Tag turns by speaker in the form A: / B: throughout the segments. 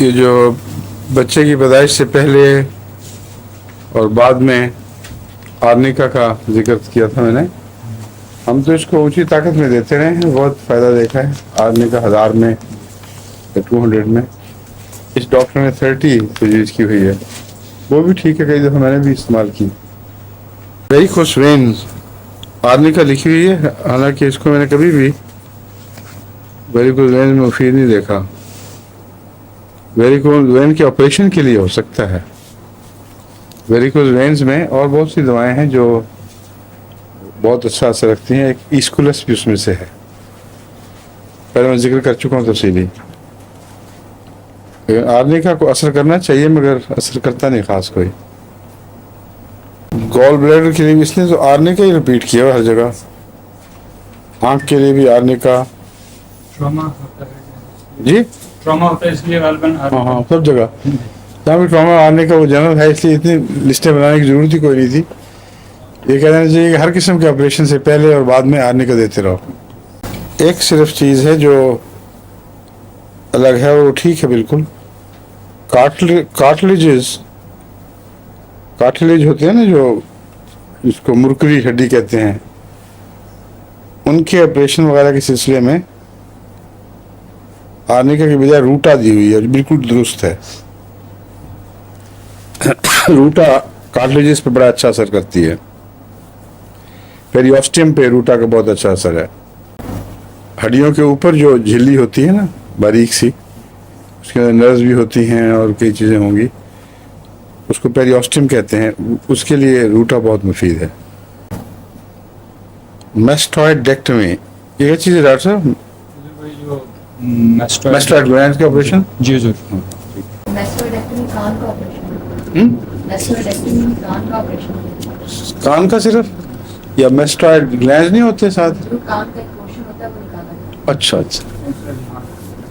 A: یہ جو بچے کی پیدائش سے پہلے اور بعد میں آرنیکا کا ذکر کیا تھا میں نے. ہم تو اس کو اونچی طاقت میں دیتے رہے ہیں, بہت فائدہ دیکھا ہے. آرنیکا 1000 میں 200 میں. اس ڈاکٹر نے 30 تجویز کی ہوئی ہے, وہ بھی ٹھیک ہے, کئی دفعہ میں نے بھی استعمال کی. ویریکوس وینز آرنیکا لکھی ہوئی ہے, حالانکہ اس کو میں نے کبھی بھی ویریکوس وین میں مفید نہیں دیکھا. ویریکوس وین کے آپریشن کے لیے ہو سکتا ہے. ویریکوس وینز میں اور بہت سی دوائیں ہیں جو بہت اچھا اثر رکھتی ہیں. ایک ایسکولس بھی اس میں سے ہے, پہلے میں ذکر کر چکا ہوں تفصیلی. آرنیکا کو اثر کرنا چاہیے مگر اثر کرتا نہیں خاص کوئی. گال بلیڈر کے لیے بھی اس نے تو آرنیکا ہی رپیٹ کیا ہوا ہر جگہ. آنکھ کے لیے بھی آرنیکا.
B: ٹراما ہوتا ہے
A: جی
B: ٹراما ہوتا ہے اس لیے غالباً
A: ہاں سب جگہ جہاں بھی ٹراما آرنیکا وہ جنرل ہے, اس لیے اتنی لسٹیں بنانے کی ضرورت ہی کوئی نہیں تھی. یہ کہہ دینا چاہیے کہ ہر قسم کے آپریشن سے پہلے اور بعد میں آرنیکا دیتے رہو. ایک صرف چیز ہے جو الگ ہے, وہ ٹھیک ہے بالکل. کارٹلیج ہوتے ہیں نا, جو جس کو مرکری ہڈی کہتے ہیں, ان کے آپریشن وغیرہ کے سلسلے میں آرنیکا کی بجائے روٹا دی ہوئی ہے, بالکل درست ہے. روٹا کارٹلیجز پہ بڑا اچھا اثر کرتی ہے. پیریوسٹیم پہ روٹا کا بہت اچھا اثر ہے. ہڈیوں کے اوپر جو جھلی ہوتی ہے نا باریک سی, اس کے اندر نرز بھی ہوتی ہیں اور کئی چیزیں ہوں گی, اس کو پیریوسٹیم کہتے ہیں. اس کے لیے روٹا بہت مفید ہے. میسٹوائڈیکٹمی یہ کیا چیز ہے ڈاکٹر صاحب؟ میسٹوائڈ گلینڈ کا آپریشن.
B: جی جی
A: کان کا صرف, یا میسٹوائڈ گلینڈ نہیں ہوتے ساتھ؟ اچھا اچھا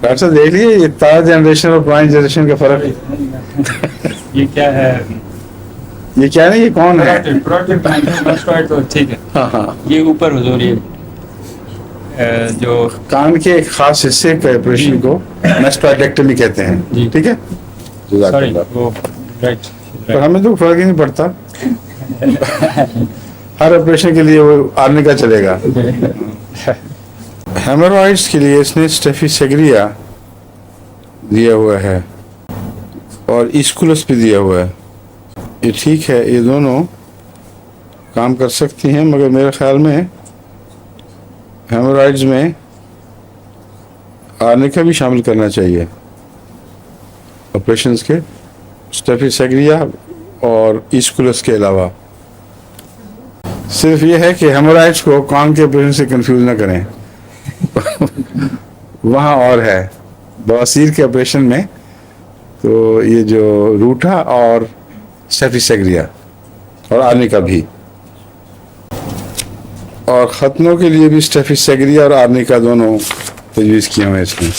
A: ڈاکٹر صاحب دیکھ لیجیے, یہ تازہ جنریشن اور پرانی جنریشن کا فرق ہے.
B: یہ کیا ہے,
A: یہ کیا ہے, یہ کون ہے؟
B: تو ٹھیک ہے.
A: ہاں ہاں,
B: یہ اوپر حضور یہ جو
A: کان کے ایک خاص حصے کے آپریشن کو میسٹوائڈیکٹمی کہتے ہیں.
B: جی
A: ٹھیک ہے, جزاک
B: سوری
A: اللہ.
B: وہ رائٹ.
A: پر ہمیں تو فرق ہی نہیں پڑتا, ہر آپریشن کے لیے وہ آرنیکا چلے گا. ہیمورائڈس کے لیے اس نے اسٹیفی سیگریا دیا ہوا ہے اور ایسکولس بھی دیا ہوا ہے. یہ ٹھیک ہے, یہ دونوں کام کر سکتی ہیں, مگر میرے خیال میں ہیمورائڈز میں آرنیکا بھی شامل کرنا چاہیے آپریشنز کے, اسٹیفی سیگریا اور ایسکولس کے علاوہ. صرف یہ ہے کہ ہیمورائڈز کو کان کے آپریشن سے کنفیوز نہ کریں, وہاں اور ہے بواسیر کے آپریشن میں. تو یہ جو روٹا اور اسٹیفی سیگریا اور آرنیکا بھی, اور ختنوں کے لیے بھی اسٹیفی سیگریا اور آرنیکا دونوں تجویز کیے ہوئے اس میں.